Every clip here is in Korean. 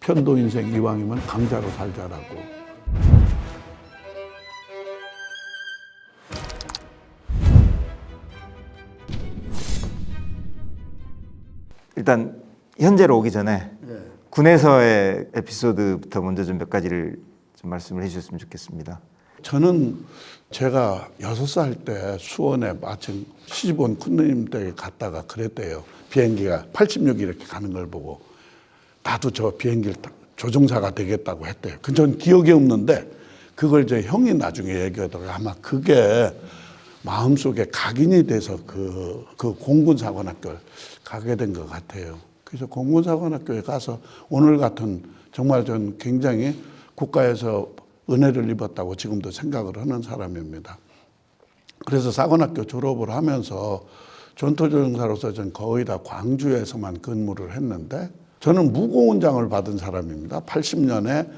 편도 인생 이왕이면 강자로 살자라고. 일단 현재로 오기 전에 네. 군에서의 에피소드부터 먼저 좀 몇 가지를 좀 말씀을 해주셨으면 좋겠습니다. 저는 제가 6살 때 수원에 마침 시집 온 큰누님 댁에 갔다가 그랬대요. 비행기가 86 이렇게 가는 걸 보고 나도 저 비행기를 조종사가 되겠다고 했대요. 전 기억이 없는데 그걸 제 형이 나중에 얘기하더라고요. 아마 그게 마음속에 각인이 돼서 그 공군사관학교를 가게 된 것 같아요. 그래서 공군사관학교에 가서 오늘 같은 정말 전 굉장히 국가에서 은혜를 입었다고 지금도 생각을 하는 사람입니다. 그래서 사관학교 졸업을 하면서 전투조종사로서 전 거의 다 광주에서만 근무를 했는데 저는 무공훈장을 받은 사람입니다. 80년에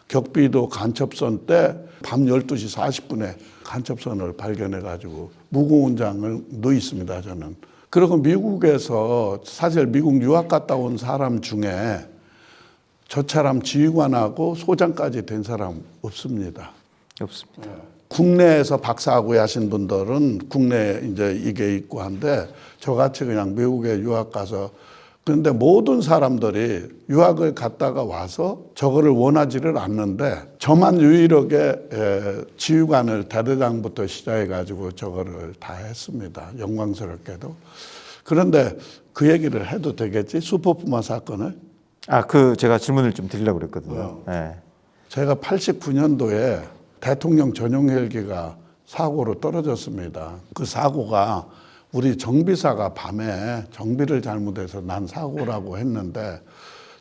격비도 간첩선 때 밤 12시 40분에 간첩선을 발견해가지고 무공훈장을 넣었습니다, 저는. 그리고 미국에서 사실 미국 유학 갔다 온 사람 중에 저처럼 지휘관하고 소장까지 된 사람 없습니다. 없습니다. 국내에서 박사학위 하신 분들은 국내에 이제 이게 있고 한데 저같이 그냥 미국에 유학 가서 그런데 모든 사람들이 유학을 갔다가 와서 저거를 원하지를 않는데 저만 유일하게 지휘관을 대대장부터 시작해가지고 저거를 다 했습니다. 영광스럽게도. 그런데 그 얘기를 해도 되겠지? 슈퍼푸마 사건을? 제가 질문을 좀 드리려고 그랬거든요. 네. 제가 89년도에 대통령 전용 헬기가 사고로 떨어졌습니다. 그 사고가 우리 정비사가 밤에 정비를 잘못해서 난 사고라고 했는데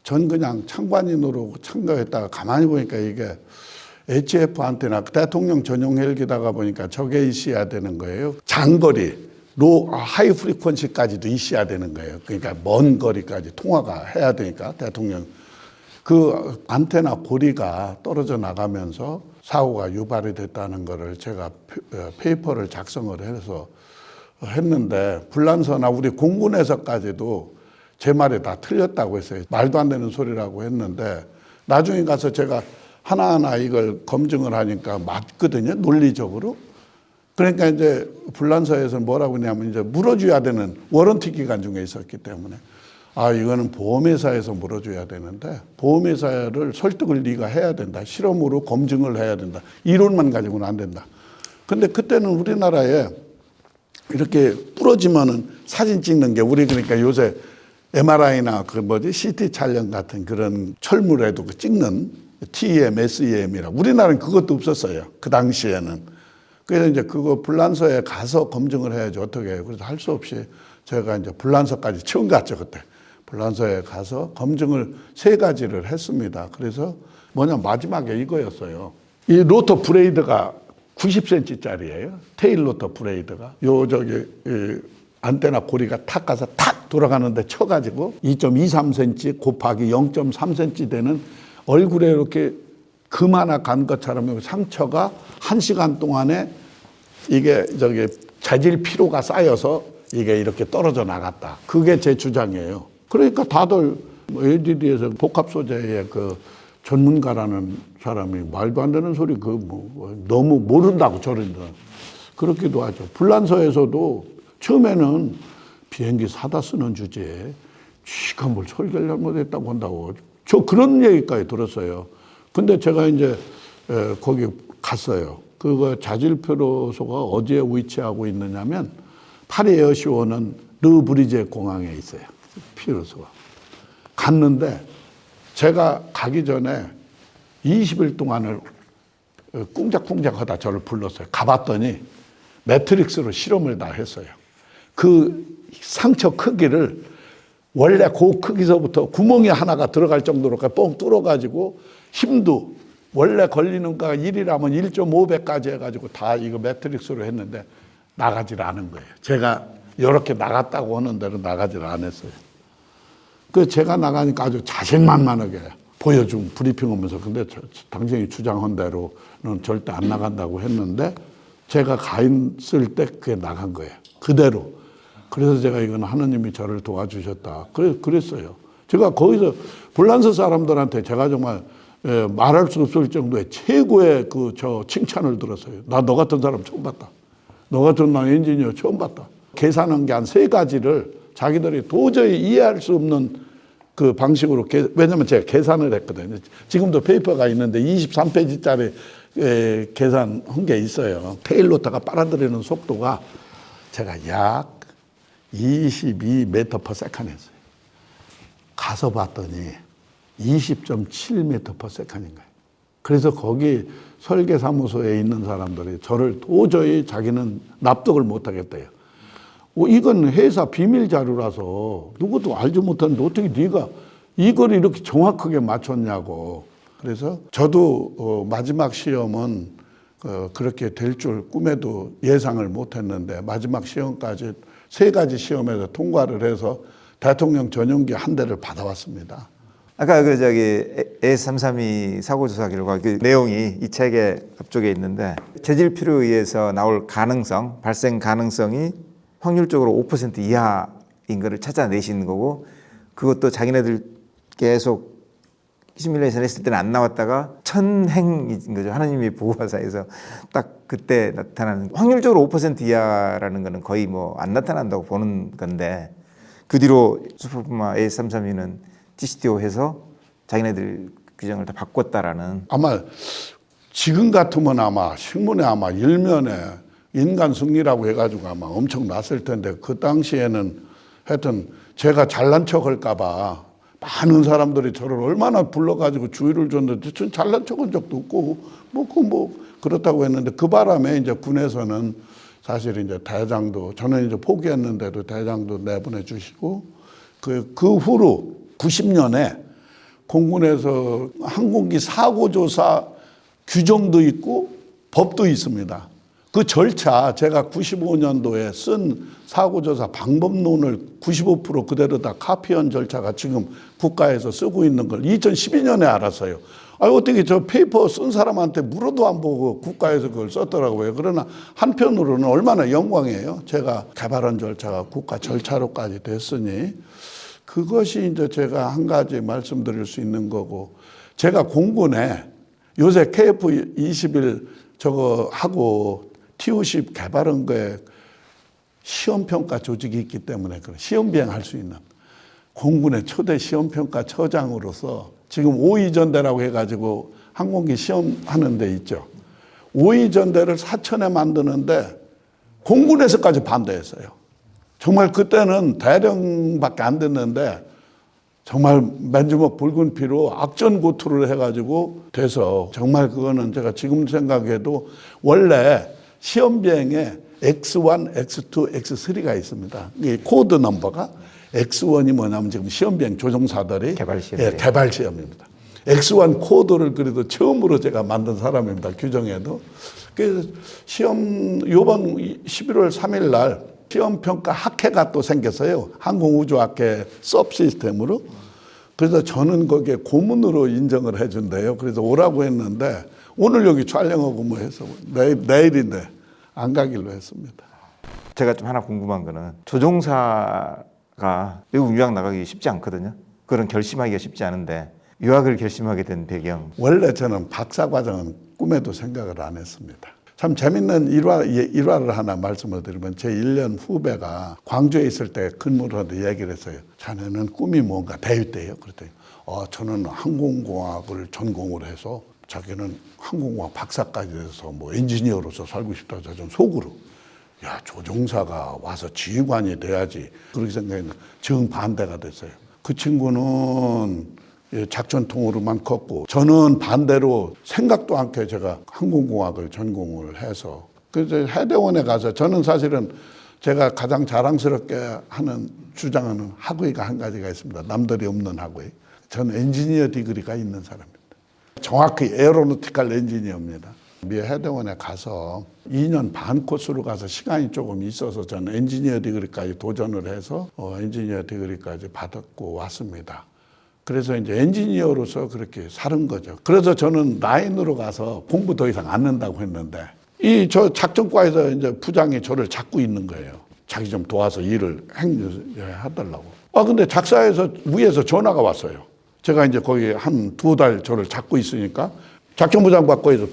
전 그냥 참관인으로 참가했다가 가만히 보니까 이게 HF한테나 대통령 전용 헬기다가 보니까 저게 있어야 되는 거예요. 장거리, 하이 프리퀀시까지도 있어야 되는 거예요. 그러니까 먼 거리까지 통화가 해야 되니까 대통령. 그 안테나 고리가 떨어져 나가면서 사고가 유발이 됐다는 거를 제가 페이퍼를 작성을 해서 했는데 불란서나 우리 공군에서까지도 제 말이 다 틀렸다고 했어요. 말도 안 되는 소리라고 했는데 나중에 가서 제가 하나하나 이걸 검증을 하니까 맞거든요. 논리적으로. 그러니까 이제 불란서에서 뭐라고 하냐면 이제 물어줘야 되는 워런티 기간 중에 있었기 때문에 이거는 보험회사에서 물어줘야 되는데 보험회사를 설득을 네가 해야 된다. 실험으로 검증을 해야 된다. 이론만 가지고는 안 된다. 근데 그때는 우리나라에 이렇게 부러지면은 사진 찍는 게 우리 그러니까 요새 MRI나 CT 촬영 같은 그런 철물에도 찍는 TEM, SEM이라고 우리나라는 그것도 없었어요. 그 당시에는. 그래서 이제 그거 불란서에 가서 검증을 해야지 어떻게 해요. 그래서 할 수 없이 제가 이제 불란서까지 처음 갔죠, 그때. 불란서에 가서 검증을 3가지를 했습니다. 그래서 마지막에 이거였어요. 이 로터 브레이드가 90cm짜리예요. 테일 로터 브레이드가. 안테나 고리가 탁 가서 탁 돌아가는데 쳐가지고 2.23cm 곱하기 0.3cm 되는 얼굴에 이렇게 금 하나 간 것처럼 상처가 1시간 동안에 이게 재질 피로가 쌓여서 이게 이렇게 떨어져 나갔다. 그게 제 주장이에요. 그러니까 다들 LGD에서 복합 소재의 그 전문가라는 사람이 말도 안 되는 소리 너무 모른다고 저런다. 그렇기도 하죠. 불란서에서도 처음에는 비행기 사다 쓰는 주제에 쥐가 뭘 설계를 잘못했다고 한다고 저 그런 얘기까지 들었어요. 근데 제가 이제 거기 갔어요. 그거 자질표로소가 어디에 위치하고 있느냐면 파리 에어쇼는 르브리제 공항에 있어요. 피로소가. 갔는데 제가 가기 전에 20일 동안을 꿍작꿍작 하다 저를 불렀어요. 가봤더니 매트릭스로 실험을 다 했어요. 그 상처 크기를 원래 그 크기서부터 구멍이 하나가 들어갈 정도로 뻥 뚫어가지고 힘도 원래 걸리는 거가 1이라면 1.5배까지 해가지고 다 이거 매트릭스로 했는데 나가질 않은 거예요. 제가 이렇게 나갔다고 하는 대로 나가질 않았어요. 그 제가 나가니까 아주 자신만만하게 보여준 브리핑 오면서 근데 당신이 주장한 대로는 절대 안 나간다고 했는데 제가 가 있을 때 그게 나간 거예요. 그대로. 그래서 제가 이건 하느님이 저를 도와주셨다. 그랬어요. 제가 거기서 불란서 사람들한테 제가 정말 말할 수 없을 정도의 최고의 칭찬을 들었어요. 나 너 같은 사람 처음 봤다. 너 같은 나 엔지니어 처음 봤다. 계산한 게 한 3가지를 자기들이 도저히 이해할 수 없는 그 방식으로, 왜냐면 제가 계산을 했거든요. 지금도 페이퍼가 있는데 23페이지짜리 계산한 게 있어요. 테일로터가 빨아들이는 속도가 제가 약 22m/s 했어요. 가서 봤더니 20.7m/s인 거예요. 그래서 거기 설계사무소에 있는 사람들이 저를 도저히 자기는 납득을 못 하겠대요. 이건 회사 비밀 자료라서 누구도 알지 못하는데 어떻게 네가 이걸 이렇게 정확하게 맞췄냐고. 그래서 저도 마지막 시험은 그렇게 될 줄 꿈에도 예상을 못 했는데 마지막 시험까지 3가지 시험에서 통과를 해서 대통령 전용기 1대를 받아왔습니다. 아까 그 저기 AS332 사고조사 결과 그 내용이 이 책의 앞쪽에 있는데 재질 필요에 의해서 나올 가능성, 발생 가능성이 확률적으로 5% 이하인 거를 찾아내시는 거고, 그것도 자기네들 계속 시뮬레이션 했을 때는 안 나왔다가 천행인 거죠. 하나님의 보호하사에서 딱 그때 나타나는, 확률적으로 5% 이하라는 거는 거의 뭐 안 나타난다고 보는 건데, 그 뒤로 슈퍼푸마 AS332는 TCTO 해서 자기네들 규정을 다 바꿨다라는. 아마 지금 같으면 아마 신문에 아마 일면에 인간 승리라고 해가지고 아마 엄청 났을 텐데, 그 당시에는 하여튼 제가 잘난 척 할까봐 많은 사람들이 저를 얼마나 불러가지고 주의를 줬는데 전 잘난 척한 적도 없고 뭐 그렇다고 했는데, 그 바람에 이제 군에서는 사실 이제 대장도, 저는 이제 포기했는데도 대장도 내보내 주시고, 그 후로 90년에 공군에서 항공기 사고조사 규정도 있고 법도 있습니다. 그 절차, 제가 95년도에 쓴 사고조사 방법론을 95% 그대로 다 카피한 절차가 지금 국가에서 쓰고 있는 걸 2012년에 알았어요. 어떻게 저 페이퍼 쓴 사람한테 물어도 안 보고 국가에서 그걸 썼더라고요. 그러나 한편으로는 얼마나 영광이에요. 제가 개발한 절차가 국가 절차로까지 됐으니, 그것이 이제 제가 한 가지 말씀드릴 수 있는 거고, 제가 공군에 요새 KF-21 저거 하고 TU-10 개발한 거에 시험평가 조직이 있기 때문에 그런 시험 비행할 수 있는 공군의 초대 시험평가 처장으로서 지금 5위전대라고 해가지고 항공기 시험하는 데 있죠. 5위전대를 사천에 만드는데 공군에서까지 반대했어요. 정말 그때는 대령밖에 안 됐는데 정말 맨주먹 붉은 피로 악전고투를 해가지고 돼서, 정말 그거는 제가 지금 생각해도 원래 시험 비행에 X1, X2, X3가 있습니다. 이 코드 넘버가 X1이 뭐냐면 지금 시험 비행 조종사들이 개발 시험. 예, 개발 시험입니다. X1 코드를 그래도 처음으로 제가 만든 사람입니다. 규정에도. 그래서 시험 요번 11월 3일 날 시험평가 학회가 또 생겼어요. 항공우주학회 서브 시스템으로. 그래서 저는 거기에 고문으로 인정을 해준대요. 그래서 오라고 했는데 오늘 여기 촬영하고 뭐 해서 내일인데 안 가기로 했습니다. 제가 좀 하나 궁금한 거는, 조종사가 외국 유학 나가기 쉽지 않거든요. 그런 결심하기가 쉽지 않은데 유학을 결심하게 된 배경. 원래 저는 박사과정은 꿈에도 생각을 안 했습니다. 참 재밌는 일화를 하나 말씀을 드리면, 제 1년 후배가 광주에 있을 때 근무를 하는데 얘기를 했어요. 자네는 꿈이 뭔가 대위 때예요. 그랬더니 저는 항공공학을 전공을 해서 자기는 항공공학 박사까지 돼서 뭐 엔지니어로서 살고 싶다. 저 속으로 야, 조종사가 와서 지휘관이 돼야지 그렇게 생각했는데 정반대가 됐어요. 그 친구는 작전통으로만 컸고, 저는 반대로 생각도 않게 제가 항공공학을 전공을 해서, 그래서 해대원에 가서, 저는 사실은 제가 가장 자랑스럽게 하는 주장하는 학위가 한 가지가 있습니다. 남들이 없는 학위. 저는 엔지니어 디그리가 있는 사람입니다. 정확히 에어로노티컬 엔지니어입니다. 미 해대원에 가서 2년 반 코스로 가서 시간이 조금 있어서 저는 엔지니어 디그리까지 도전을 해서 엔지니어 디그리까지 받았고 왔습니다. 그래서 이제 엔지니어로서 그렇게 사는 거죠. 그래서 저는 라인으로 가서 공부 더 이상 안 한다고 했는데, 저 작전과에서 이제 부장이 저를 잡고 있는 거예요. 자기 좀 도와서 일을 하달라고. 근데 작사에서 위에서 전화가 왔어요. 제가 이제 거기 한 2달 저를 잡고 있으니까 작전부장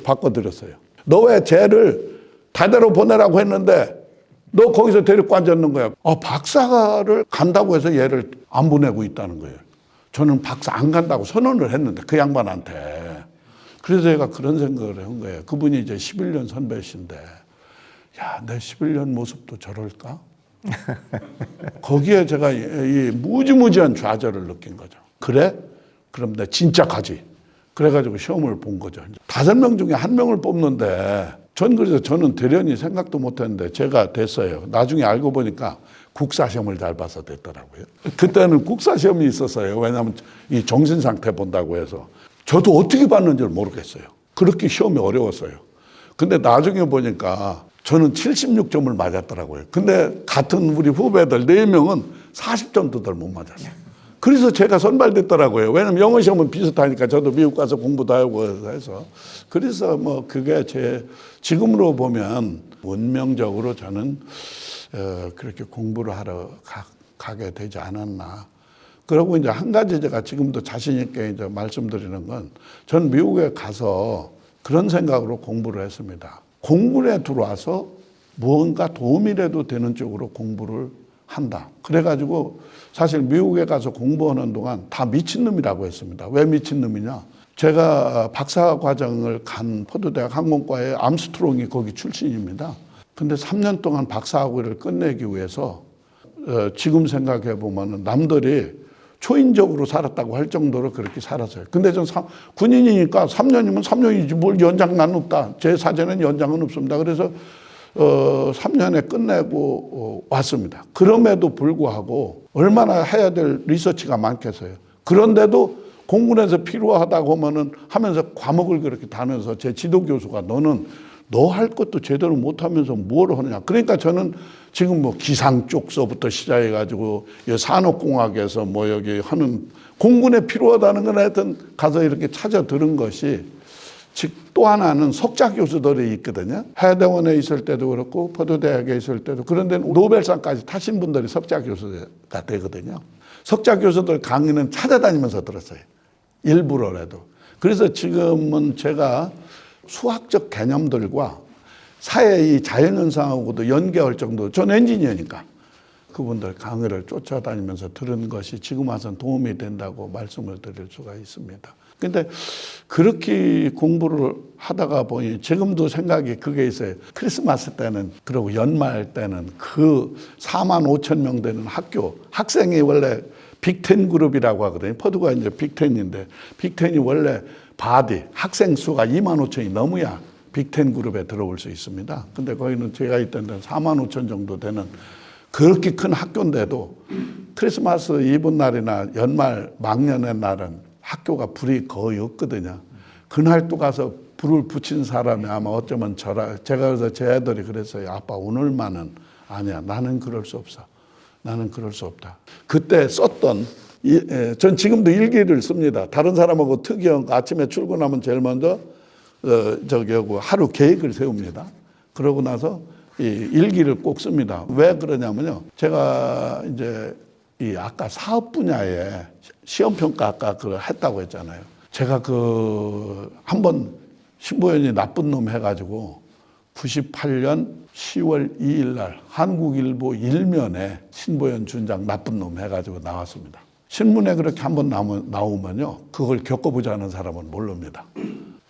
바꿔드렸어요. 너 왜 쟤를 다대로 보내라고 했는데 너 거기서 데리고 앉았는 거야. 박사를 간다고 해서 얘를 안 보내고 있다는 거예요. 저는 박사 안 간다고 선언을 했는데 그 양반한테. 그래서 제가 그런 생각을 한 거예요. 그분이 이제 11년 선배신데 야, 내 11년 모습도 저럴까? 거기에 제가 이 무지무지한 좌절을 느낀 거죠. 그래? 그럼 내 진짜 가지. 그래가지고 시험을 본 거죠. 5명 중에 1명을 뽑는데 그래서 저는 대련이 생각도 못했는데 제가 됐어요. 나중에 알고 보니까 국사시험을 잘 봐서 됐더라고요. 그때는 국사시험이 있었어요. 왜냐하면 이 정신상태 본다고 해서. 저도 어떻게 봤는지를 모르겠어요. 그렇게 시험이 어려웠어요. 근데 나중에 보니까 저는 76점을 맞았더라고요. 근데 같은 우리 후배들 4명은 40점도 못 맞았어요. 그래서 제가 선발됐더라고요. 왜냐면 영어 시험은 비슷하니까 저도 미국 가서 공부도 하고 해서. 그래서 뭐 그게 지금으로 보면 운명적으로 저는 그렇게 공부를 하러 가게 되지 않았나. 그리고 이제 한 가지 제가 지금도 자신 있게 이제 말씀드리는 건 전 미국에 가서 그런 생각으로 공부를 했습니다. 공군에 들어와서 무언가 도움이라도 되는 쪽으로 공부를 한다. 그래가지고 사실 미국에 가서 공부하는 동안 다 미친놈이라고 했습니다. 왜 미친놈이냐? 제가 박사 과정을 간 포드대학 항공과의 암스트롱이 거기 출신입니다. 근데 3년 동안 박사학위를 끝내기 위해서 지금 생각해 보면 남들이 초인적으로 살았다고 할 정도로 그렇게 살았어요. 근데 전 군인이니까 3년이면 3년이지 뭘 연장난 없다. 제 사전에는 연장은 없습니다. 그래서 3년에 끝내고 왔습니다. 그럼에도 불구하고 얼마나 해야 될 리서치가 많겠어요. 그런데도 공군에서 필요하다고 하면서 과목을 그렇게 다면서 제 지도교수가 너 할 것도 제대로 못하면서 뭘 하느냐. 그러니까 저는 지금 뭐 기상 쪽서부터 시작해가지고 산업공학에서 뭐 여기 하는 공군에 필요하다는 건 하여튼 가서 이렇게 찾아 들은 것이 즉 또 하나는 석자 교수들이 있거든요. 해대원에 있을 때도 그렇고 포드대학에 있을 때도 그런데 노벨상까지 타신 분들이 석자 교수가 되거든요. 석자 교수들 강의는 찾아다니면서 들었어요. 일부러라도. 그래서 지금은 제가 수학적 개념들과 사회의 자연현상하고도 연계할 정도, 전 엔지니어니까 그분들 강의를 쫓아다니면서 들은 것이 지금 와서는 도움이 된다고 말씀을 드릴 수가 있습니다. 근데 그렇게 공부를 하다가 보니 지금도 생각이 그게 있어요. 크리스마스 때는 그리고 연말 때는 그 4만 5천 명 되는 학생이 원래 빅10 그룹이라고 하거든요. 퍼두가 이제 빅10인데 빅10이 원래 학생 수가 2만 5천이 넘어야 빅10 그룹에 들어올 수 있습니다. 근데 거기는 제가 있던 데는 4만 5천 정도 되는 그렇게 큰 학교인데도 크리스마스 이브 날이나 연말 막년의 날은 학교가 불이 거의 없거든요. 그날 또 가서 불을 붙인 사람이 아마 어쩌면 제가 그래서 제 애들이 그랬어요. 아빠 오늘만은 아니야. 나는 그럴 수 없어. 나는 그럴 수 없다. 그때 썼던 전 지금도 일기를 씁니다. 다른 사람하고 특이한 거 아침에 출근하면 제일 먼저 하루 계획을 세웁니다. 그러고 나서 이 일기를 꼭 씁니다. 왜 그러냐면요. 제가 이제 아까 사업 분야에 시험평가 아까 했다고 했잖아요. 제가 한번 신보현이 나쁜 놈 해가지고 98년 10월 2일 날 한국일보 1면에 신보현 준장 나쁜 놈 해가지고 나왔습니다. 신문에 그렇게 한번 나오면요. 그걸 겪어보지 않은 사람은 모릅니다.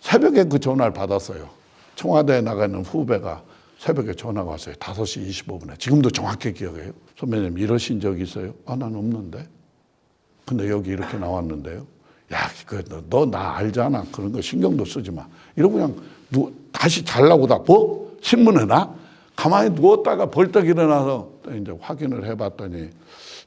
새벽에 그 전화를 받았어요. 청와대에 나가는 후배가 새벽에 전화가 왔어요. 5시 25분에. 지금도 정확히 기억해요. 선배님 이러신 적 있어요? 난 없는데. 근데 여기 이렇게 나왔는데요. 야, 너 나 알잖아. 그런 거 신경도 쓰지 마. 이러고 그냥 다시 잘라고 신문에 나? 가만히 누웠다가 벌떡 일어나서 이제 확인을 해봤더니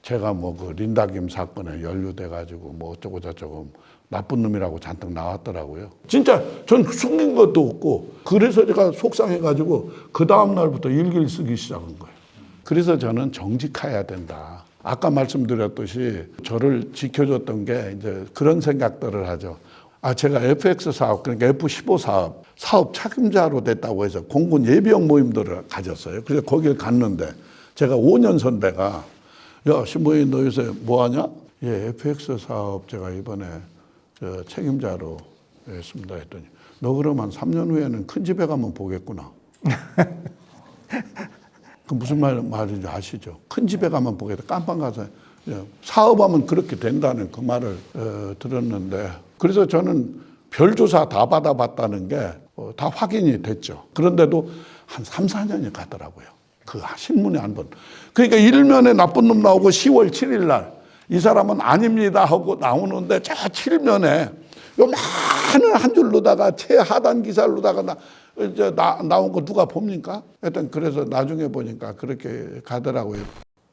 제가 린다김 사건에 연루돼가지고 어쩌고 저쩌고 나쁜 놈이라고 잔뜩 나왔더라고요. 진짜 전 숨긴 것도 없고 그래서 제가 속상해가지고 그 다음 날부터 일기를 쓰기 시작한 거예요. 그래서 저는 정직해야 된다. 아까 말씀드렸듯이 저를 지켜줬던 게 이제 그런 생각들을 하죠. 제가 FX 사업, 그러니까 F-15 사업 책임자로 됐다고 해서 공군 예비역 모임들을 가졌어요. 그래서 거길 갔는데 제가 5년 선배가 야, 신부인 너 요새 뭐 하냐? 예, FX 사업 제가 이번에 저 책임자로 했습니다 했더니 너 그러면 3년 후에는 큰 집에 가면 보겠구나. 그 무슨 말인지 아시죠? 큰 집에 가면 보겠다. 깜빵 가서 사업하면 그렇게 된다는 그 말을 들었는데 그래서 저는 별조사 다 받아봤다는 게 다 확인이 됐죠. 그런데도 한 3, 4년이 가더라고요. 그 신문에 한 번. 그러니까 일면에 나쁜 놈 나오고 10월 7일 날 이 사람은 아닙니다 하고 나오는데 저 7면에 요 많은 한 줄로다가 최하단 기사로다가 나온 거 누가 봅니까? 하여튼 그래서 나중에 보니까 그렇게 가더라고요.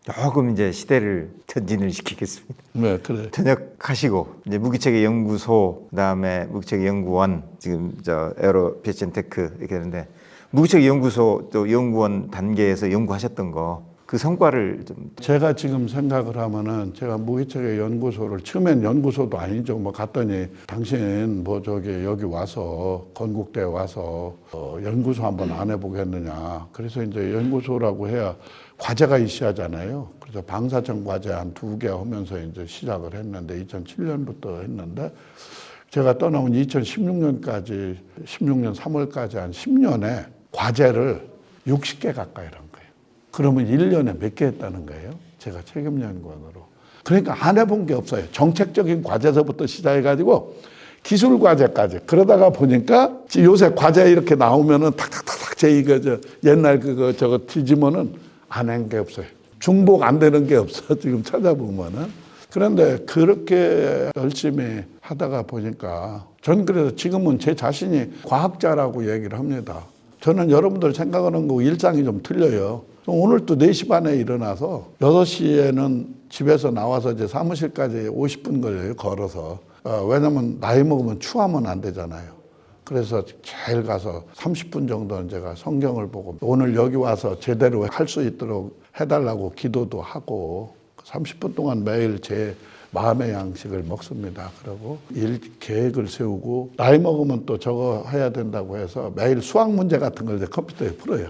조금 이제 시대를 전진을 시키겠습니다. 네, 그래. 전역하시고 이제 무기체계 연구소, 그다음에 무기체계 연구원, 지금 저 에어로 피에치엔테크 이렇게 되는데 무기체계 연구소 또 연구원 단계에서 연구하셨던 거 그 성과를 좀 제가 지금 생각을 하면은 제가 무기체계 연구소를 처음엔 연구소도 아니죠. 뭐 갔더니 당신 뭐 저기 여기 와서 건국대에 와서 연구소 한번 안 해보겠느냐. 그래서 이제 연구소라고 해야 과제가 있어야잖아요. 그래서 방사청 과제 한 2개 하면서 이제 시작을 했는데 2007년부터 했는데 제가 떠나온 2016년까지 16년 3월까지 한 10년에 과제를 60개 가까이 한 거예요. 그러면 1년에 몇 개 했다는 거예요? 제가 책임연구원으로. 그러니까 안 해본 게 없어요. 정책적인 과제서부터 시작해가지고 기술 과제까지. 그러다가 보니까 요새 과제 이렇게 나오면은 탁탁탁탁 제 이거 옛날 그거 저거 뒤지면은 안 한 게 없어요. 중복 안 되는 게 없어. 지금 찾아보면은. 그런데 그렇게 열심히 하다가 보니까 전 그래서 지금은 제 자신이 과학자라고 얘기를 합니다. 저는 여러분들 생각하는 거 일상이 좀 틀려요. 오늘 또 4시 반에 일어나서 6시에는 집에서 나와서 이제 사무실까지 50분 걸려요, 걸어서. 왜냐면 나이 먹으면 추하면 안 되잖아요. 그래서 제일 가서 30분 정도는 제가 성경을 보고 오늘 여기 와서 제대로 할 수 있도록 해달라고 기도도 하고 30분 동안 매일 제 마음의 양식을 먹습니다. 그러고 일 계획을 세우고 나이 먹으면 또 저거 해야 된다고 해서 매일 수학 문제 같은 걸 이제 컴퓨터에 풀어요.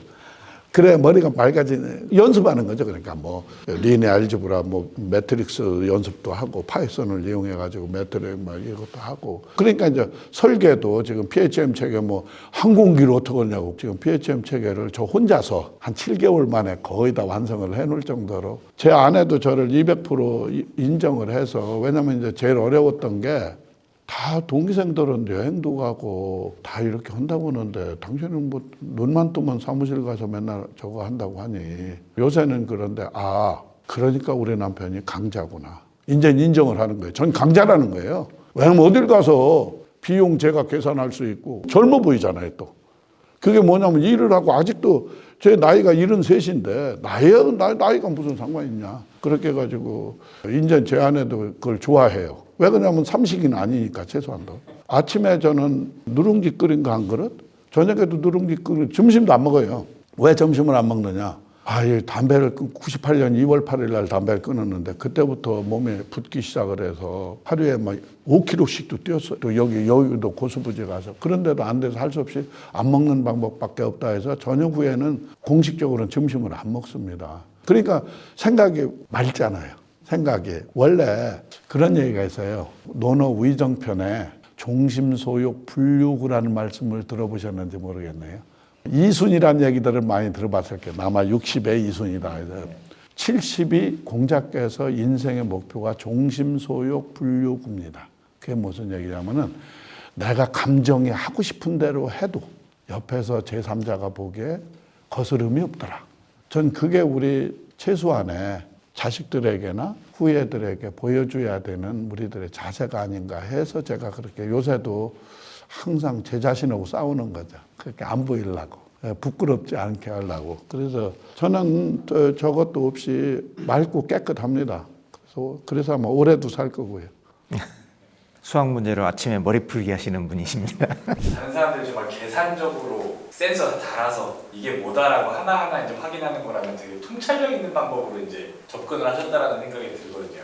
그래 머리가 맑아지네. 연습하는 거죠. 그러니까 뭐 리니어 알지브라 뭐 매트릭스 연습도 하고 파이썬을 이용해 가지고 매트릭 뭐 이것도 하고. 그러니까 이제 설계도 지금 PHM 체계 뭐 항공기를 어떻게 하냐고 지금 PHM 체계를 저 혼자서 한 7개월 만에 거의 다 완성을 해 놓을 정도로 제 아내도 저를 200% 인정을 해서 왜냐면 이제 제일 어려웠던 게 다 동기생들은 여행도 가고 다 이렇게 한다고 하는데 당신은 뭐 눈만 뜨면 사무실 가서 맨날 저거 한다고 하니 요새는 그런데 그러니까 우리 남편이 강자구나. 이제 인정을 하는 거예요. 전 강자라는 거예요. 왜냐면 어딜 가서 비용 제가 계산할 수 있고 젊어 보이잖아요 또. 그게 뭐냐면 일을 하고 아직도 제 나이가 73인데 나이가 무슨 상관이 있냐. 그렇게 해가지고 이제 제 아내도 그걸 좋아해요. 왜 그러냐면 삼식이는 아니니까 최소한도. 아침에 저는 누룽지 끓인 거 한 그릇, 저녁에도 누룽지 끓인 점심도 안 먹어요. 왜 점심을 안 먹느냐? 이 담배를 98년 2월 8일 날 담배를 끊었는데 그때부터 몸에 붓기 시작을 해서 하루에 막 5kg씩도 뛰었어요. 또 여기도 고수부지 가서. 그런데도 안 돼서 할 수 없이 안 먹는 방법밖에 없다 해서 저녁 후에는 공식적으로는 점심을 안 먹습니다. 그러니까 생각이 맑잖아요. 생각이. 원래 그런 얘기가 있어요. 논어 위정편에 종심소욕 불육이라는 말씀을 들어보셨는지 모르겠네요. 이순이라는 얘기들을 많이 들어봤을 거예요. 아마 60의 이순이다. 70이 공자께서 인생의 목표가 종심소욕 불육입니다. 그게 무슨 얘기냐면은 내가 감정이 하고 싶은 대로 해도 옆에서 제3자가 보기에 거스름이 없더라. 전 그게 우리 최소한의 자식들에게나 후예들에게 보여줘야 되는 우리들의 자세가 아닌가 해서 제가 그렇게 요새도 항상 제 자신하고 싸우는 거죠. 그렇게 안 보이려고. 부끄럽지 않게 하려고. 그래서 저는 저것도 없이 맑고 깨끗합니다. 그래서 아마 오래도 살 거고요. 수학 문제로 아침에 머리 풀기 하시는 분이십니다. 다른 사람들이 좀 막 계산적으로 센서 달아서 이게 뭐다라고 하나하나 이제 확인하는 거라면 되게 통찰력 있는 방법으로 이제 접근을 하셨다라는 생각이 들거든요.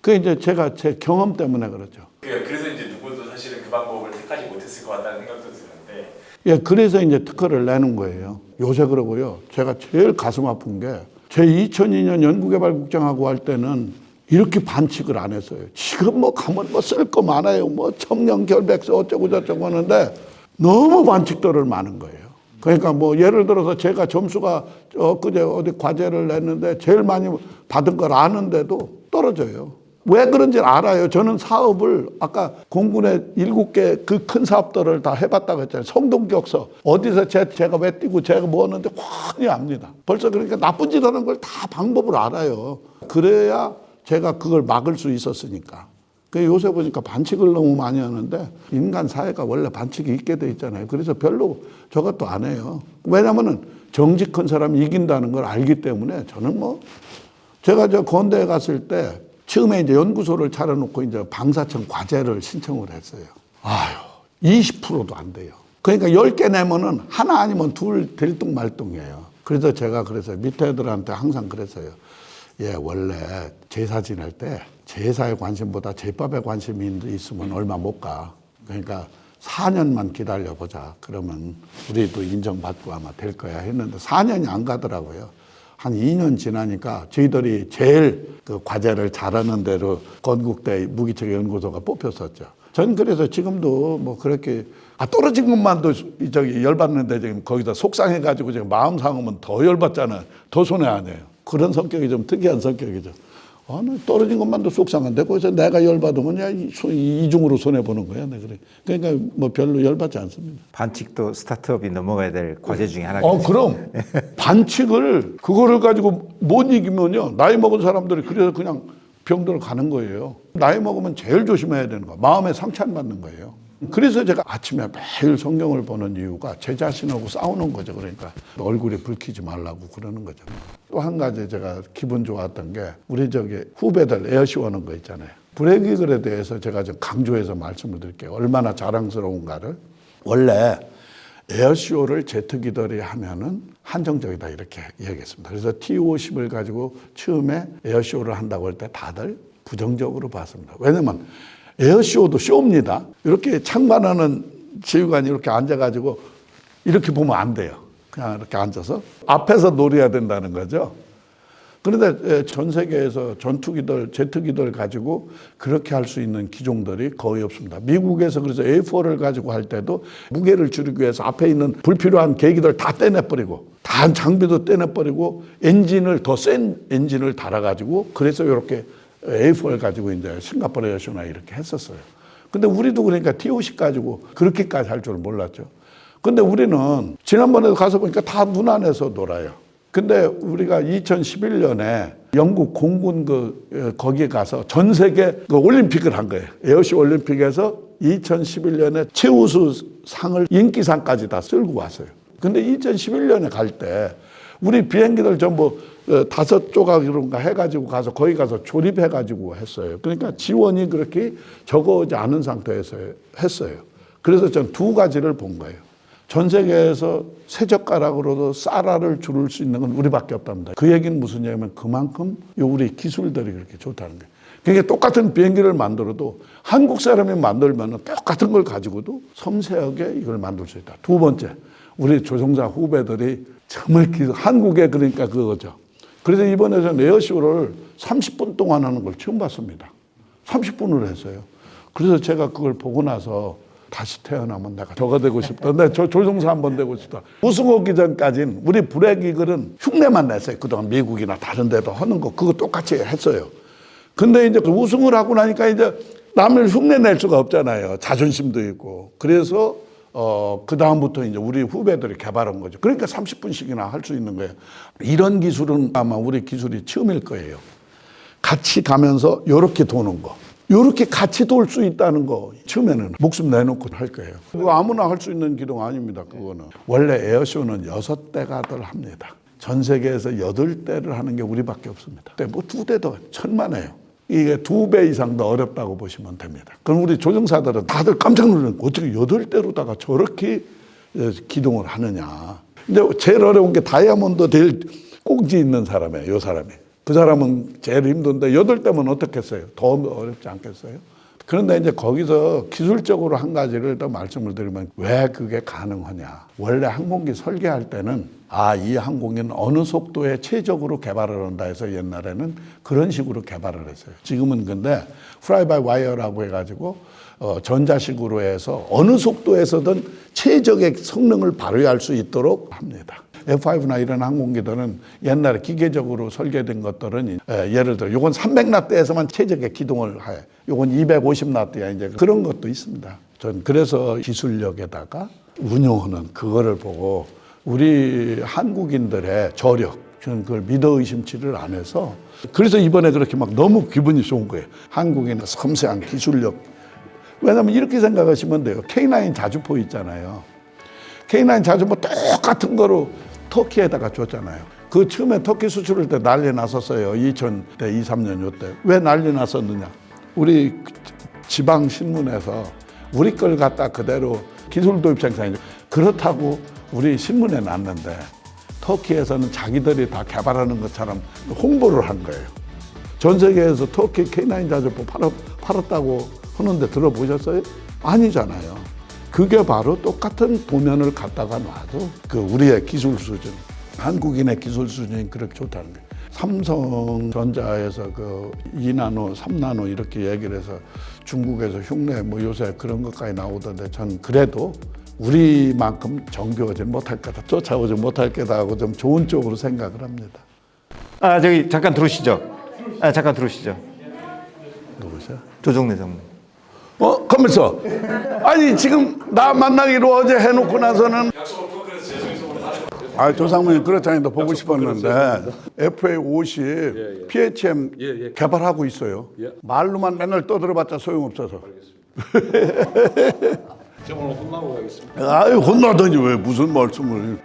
그게 이제 제가 제 경험 때문에 그렇죠. 그래서 이제 누구도 사실은 그 방법을 택하지 못했을 것 같다는 생각도 드는데. 그래서 이제 특허를 내는 거예요. 요새 그러고요. 제가 제일 가슴 아픈 게 제 2002년 연구개발국장하고 할 때는 이렇게 반칙을 안 했어요. 지금 뭐 가면 뭐 쓸 거 많아요. 뭐 청렴결백서 어쩌고 저쩌고 하는데 너무 반칙들을 많은 거예요. 그러니까 뭐 예를 들어서 제가 점수가 엊그제 어디 과제를 냈는데 제일 많이 받은 걸 아는데도 떨어져요. 왜 그런지 알아요. 저는 사업을 아까 공군의 7개 그 큰 사업들을 다 해봤다고 했잖아요. 성동격서 어디서 제가 왜 뛰고 제가 뭐 하는데 훤히 압니다. 벌써 그러니까 나쁜 짓 하는 걸 다 방법을 알아요. 그래야 제가 그걸 막을 수 있었으니까. 요새 보니까 반칙을 너무 많이 하는데 인간 사회가 원래 반칙이 있게 돼 있잖아요. 그래서 별로 저것도 안 해요. 왜냐면은 정직한 사람이 이긴다는 걸 알기 때문에 저는 뭐 제가 저 건대에 갔을 때 처음에 이제 연구소를 차려놓고 이제 방사청 과제를 신청을 했어요. 아유, 20%도 안 돼요. 그러니까 10개 내면은 하나 아니면 둘 들뚱말뚱해요. 그래서 제가 그래서 밑에 애들한테 항상 그랬어요. 예, 원래 제사 지낼 때 제사에 관심보다 제밥에 관심이 있으면 얼마 못 가. 그러니까 4년만 기다려보자. 그러면 우리도 인정받고 아마 될 거야 했는데 4년이 안 가더라고요. 한 2년 지나니까 저희들이 제일 그 과제를 잘하는 대로 건국대 무기체계 연구소가 뽑혔었죠. 전 그래서 지금도 뭐 그렇게 떨어진 것만도 저기 열받는데 지금 거기다 속상해가지고 지금 마음 상하면 더 열받잖아요. 더 손해 안 해요. 그런 성격이 좀 특이한 성격이죠. 떨어진 것만도 속상한데 거기서 내가 열받으면 야, 이중으로 손해보는 거야. 그래. 그러니까 뭐 별로 열받지 않습니다. 반칙도 스타트업이 넘어가야 될 과제 중에 하나겠죠. 그럼 반칙을 그거를 가지고 못 이기면요. 나이 먹은 사람들이 그래서 그냥 병들어 가는 거예요. 나이 먹으면 제일 조심해야 되는 거. 마음에 상처 안 받는 거예요. 그래서 제가 아침에 매일 성경을 보는 이유가 제 자신하고 싸우는 거죠. 그러니까 얼굴에 붉히지 말라고 그러는 거죠. 또 한 가지 제가 기분 좋았던 게 우리 저기 후배들 에어쇼 하는 거 있잖아요. 브레이크에 대해서 제가 좀 강조해서 말씀을 드릴게요. 얼마나 자랑스러운가를. 원래 에어쇼를 제트기들이 하면은 한정적이다 이렇게 얘기했습니다. 그래서 T50을 가지고 처음에 에어쇼를 한다고 할 때 다들 부정적으로 봤습니다. 왜냐면 에어쇼도 쇼입니다. 이렇게 창반하는 지휘관이 이렇게 앉아가지고 이렇게 보면 안 돼요. 그냥 이렇게 앉아서 앞에서 노려야 된다는 거죠. 그런데 전 세계에서 전투기들, 제트기들 가지고 그렇게 할 수 있는 기종들이 거의 없습니다. 미국에서 그래서 A4를 가지고 할 때도 무게를 줄이기 위해서 앞에 있는 불필요한 계기들 다 떼내버리고 다 장비도 떼내버리고 엔진을 더 센 엔진을 달아가지고 그래서 이렇게 A4를 가지고 이제 싱가포르 에어쇼나 이렇게 했었어요. 근데 우리도 그러니까 T50 가지고 그렇게까지 할 줄 몰랐죠. 근데 우리는 지난번에도 가서 보니까 다 눈 안에서 놀아요. 근데 우리가 2011년에 영국 공군 거기에 가서 전 세계 그 올림픽을 한 거예요. 에어쇼 올림픽에서 2011년에 최우수 상을 인기상까지 다 쓸고 왔어요. 근데 2011년에 갈 때 우리 비행기들 전부 5조각이런가 해가지고 가서 거기 가서 조립해가지고 했어요. 그러니까 지원이 그렇게 적어오지 않은 상태에서 했어요. 그래서 전 두 가지를 본 거예요. 전 세계에서 쇠젓가락으로도 쌀알을 주를 수 있는 건 우리밖에 없답니다. 그 얘기는 무슨 얘기냐면 그만큼 우리 기술들이 그렇게 좋다는 거예요. 그러니까 똑같은 비행기를 만들어도 한국 사람이 만들면 똑같은 걸 가지고도 섬세하게 이걸 만들 수 있다. 두 번째, 우리 조종사 후배들이 정말 한국에 그러니까 그거죠. 그래서 이번에 전 에어쇼를 30분 동안 하는 걸 처음 봤습니다. 30분을 했어요. 그래서 제가 그걸 보고 나서 다시 태어나면 내가 저거 되고 싶다. 근데 저 조종사 한번 되고 싶다. 우승 오기 전까지는 우리 브레이크는 흉내만 냈어요. 그동안 미국이나 다른 데도 하는 거 그거 똑같이 했어요. 근데 이제 우승을 하고 나니까 이제 남을 흉내 낼 수가 없잖아요. 자존심도 있고. 그래서 그 다음부터 이제 우리 후배들이 개발한 거죠. 그러니까 30분씩이나 할 수 있는 거예요. 이런 기술은 아마 우리 기술이 처음일 거예요. 같이 가면서 이렇게 도는 거. 이렇게 같이 돌 수 있다는 거 처음에는 목숨 내놓고 할 거예요. 그거 아무나 할 수 있는 기동 아닙니다. 그거는. 원래 에어쇼는 6대가들 합니다. 전 세계에서 8대를 하는 게 우리밖에 없습니다. 뭐 2대도 천만에요. 이게 2배 이상 더 어렵다고 보시면 됩니다. 그럼 우리 조종사들은 다들 깜짝 놀라는 거 어떻게 8대로다가 저렇게 기동을 하느냐. 근데 제일 어려운 게 다이아몬드 제일 꼭지 있는 사람이에요. 이 사람이. 그 사람은 제일 힘든데 8대면 어떻겠어요? 더 어렵지 않겠어요? 그런데 이제 거기서 기술적으로 한 가지를 더 말씀을 드리면 왜 그게 가능하냐. 원래 항공기 설계할 때는 이 항공기는 어느 속도에 최적으로 개발을 한다 해서 옛날에는 그런 식으로 개발을 했어요. 지금은 근데 프라이 바이 와이어라고 해가지고 전자식으로 해서 어느 속도에서든 최적의 성능을 발휘할 수 있도록 합니다. F5나 이런 항공기들은 옛날에 기계적으로 설계된 것들은 예를 들어 요건 300나트에서만 최적의 기동을 해. 요건 250나트야. 이제 그런 것도 있습니다. 전 그래서 기술력에다가 운용하는 그거를 보고 우리 한국인들의 저력, 저는 그걸 믿어 의심치를 안 해서 그래서 이번에 그렇게 막 너무 기분이 좋은 거예요. 한국인의 섬세한 기술력. 왜냐면 이렇게 생각하시면 돼요. K9 자주포 있잖아요. K9 자주포 똑같은 거로 터키에다가 줬잖아요. 그 처음에 터키 수출할 때 난리 났었어요. 2000대, 23년 요때. 왜 난리 났었느냐. 우리 지방 신문에서 우리 걸 갖다 그대로 기술 도입 생산이죠. 그렇다고 우리 신문에 났는데 터키에서는 자기들이 다 개발하는 것처럼 홍보를 한 거예요. 전 세계에서 터키 K9 자주포 팔았다고 하는데 들어보셨어요? 아니잖아요. 그게 바로 똑같은 도면을 갖다가 놔도 그 우리의 기술 수준, 한국인의 기술 수준이 그렇게 좋다는 거예요. 삼성전자에서 그 2나노, 3나노 이렇게 얘기를 해서 중국에서 흉내 뭐 요새 그런 것까지 나오던데 전 그래도 우리만큼 정교하지 못할 거다, 쫓아오지 못할 거다 하고 좀 좋은 쪽으로 생각을 합니다. 저기 잠깐 들어오시죠. 잠깐 들어오시죠. 누구세요? 조정래 장군. 가면서 아니 지금 나 만나기로 어제 해놓고 나서는 조상무님 그렇잖아요. 보고 싶었는데 FA50 PHM 개발하고 있어요. 말로만 맨날 떠들어봤자 소용없어서. 제가 오늘 혼나고 가겠습니다. 혼나더니 왜 무슨 말씀을.